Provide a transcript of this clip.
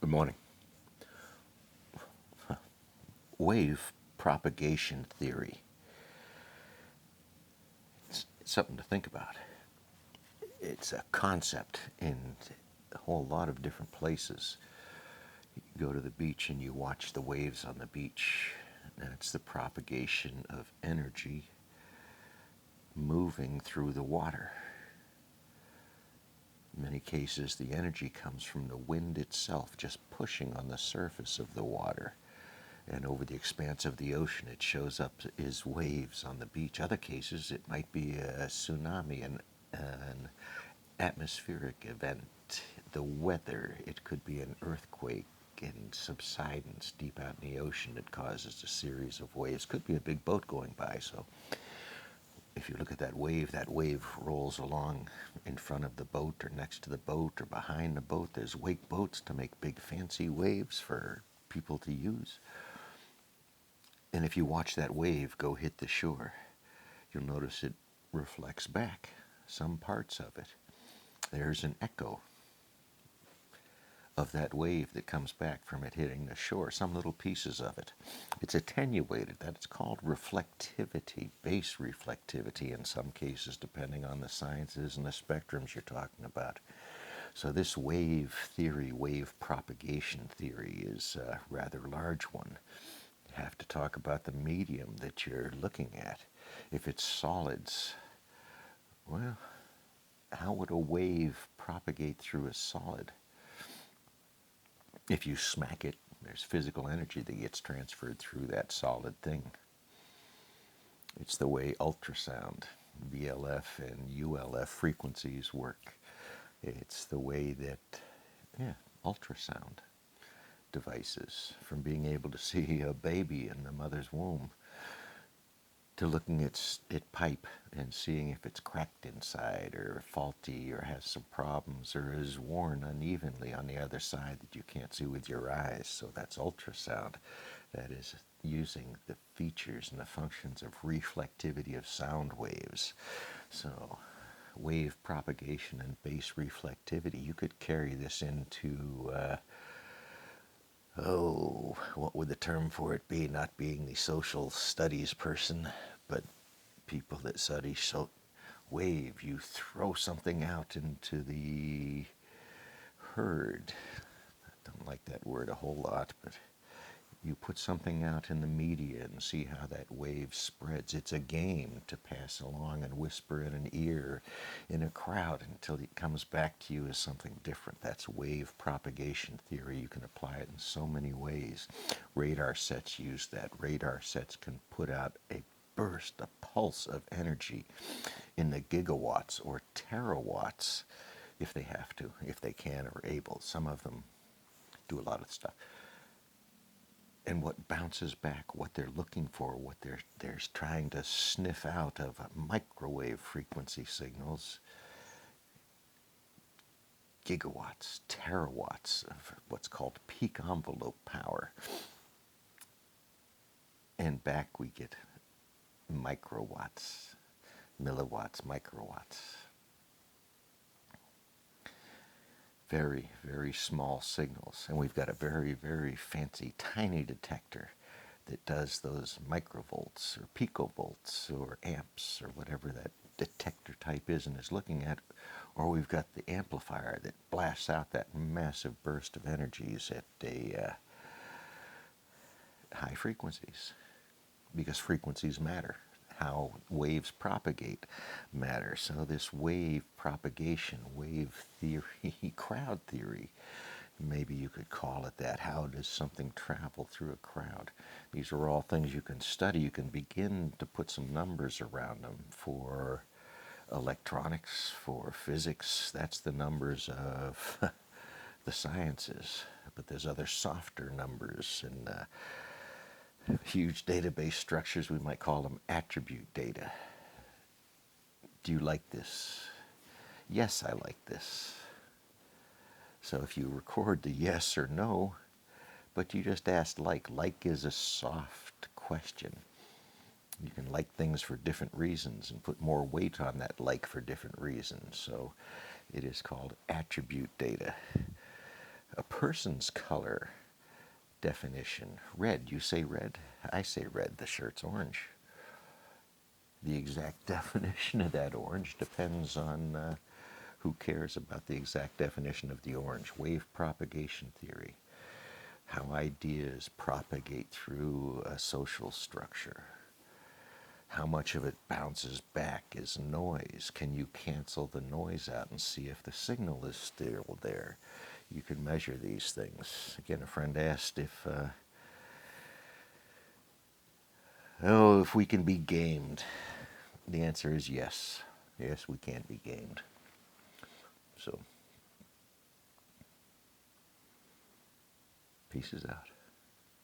Good morning. Wave propagation theory. It's something to think about. It's a concept in a whole lot of different places. You go to the beach and you watch the waves on the beach, and it's the propagation of energy moving through the water. In many cases, the energy comes from the wind itself, just pushing on the surface of the water. And over the expanse of the ocean, it shows up as waves on the beach. Other cases, it might be a tsunami, an atmospheric event, the weather. It could be an earthquake and subsidence deep out in the ocean that causes a series of waves. Could be a big boat going by. So if you look at that wave rolls along in front of the boat or next to the boat or behind the boat. There's wake boats to make big fancy waves for people to use. And if you watch that wave go hit the shore, you'll notice it reflects back some parts of it. There's an echo of that wave that comes back from it hitting the shore, some little pieces of it. It's attenuated. That's called reflectivity, base reflectivity in some cases, depending on the sciences and the spectrums you're talking about. So this wave theory, wave propagation theory, is a rather large one. You have to talk about the medium that you're looking at. If it's solids, well, how would a wave propagate through a solid? If you smack it, there's physical energy that gets transferred through that solid thing. It's the way ultrasound, VLF and ULF frequencies work. It's the way that, ultrasound devices, from being able to see a baby in the mother's womb to looking at pipe and seeing if it's cracked inside or faulty or has some problems or is worn unevenly on the other side that you can't see with your eyes. So that's ultrasound. That is using the features and the functions of reflectivity of sound waves. So wave propagation and base reflectivity, you could carry this into what would the term for it be? Not being the social studies person, but people that study wave. You throw something out into the herd. I don't like that word a whole lot, but you put something out in the media and see how that wave spreads. It's a game to pass along and whisper in an ear in a crowd until it comes back to you as something different. That's wave propagation theory. You can apply it in so many ways. Radar sets use that. Radar sets can put out a burst, a pulse of energy in the gigawatts or terawatts if they have to, if they can or able. Some of them do a lot of stuff. And what bounces back, what they're looking for, what they're trying to sniff out of microwave frequency signals, gigawatts, terawatts of what's called peak envelope power. And back we get microwatts, milliwatts, microwatts. Very, very small signals. And we've got a very, very fancy, tiny detector that does those microvolts or picovolts or amps or whatever that detector type is and is looking at. Or we've got the amplifier that blasts out that massive burst of energies at high frequencies, because frequencies matter. How waves propagate matter. So this wave propagation, wave theory, crowd theory, maybe you could call it that. How does something travel through a crowd? These are all things you can study. You can begin to put some numbers around them. For electronics, for physics, that's the numbers of the sciences. But there's other softer numbers and huge database structures. We might call them attribute data. Do you like this? Yes, I like this. So if you record the yes or no, but you just asked like is a soft question. You can like things for different reasons and put more weight on that like for different reasons. So it is called attribute data. A person's color definition. Red, you say red, I say red, the shirt's orange. The exact definition of that orange depends on who cares about the exact definition of the orange. Wave propagation theory, how ideas propagate through a social structure. How much of it bounces back is noise. Can you cancel the noise out and see if the signal is still there? You can measure these things. Again, a friend asked if we can be gamed. The answer is yes. Yes, we can be gamed. So, pieces out.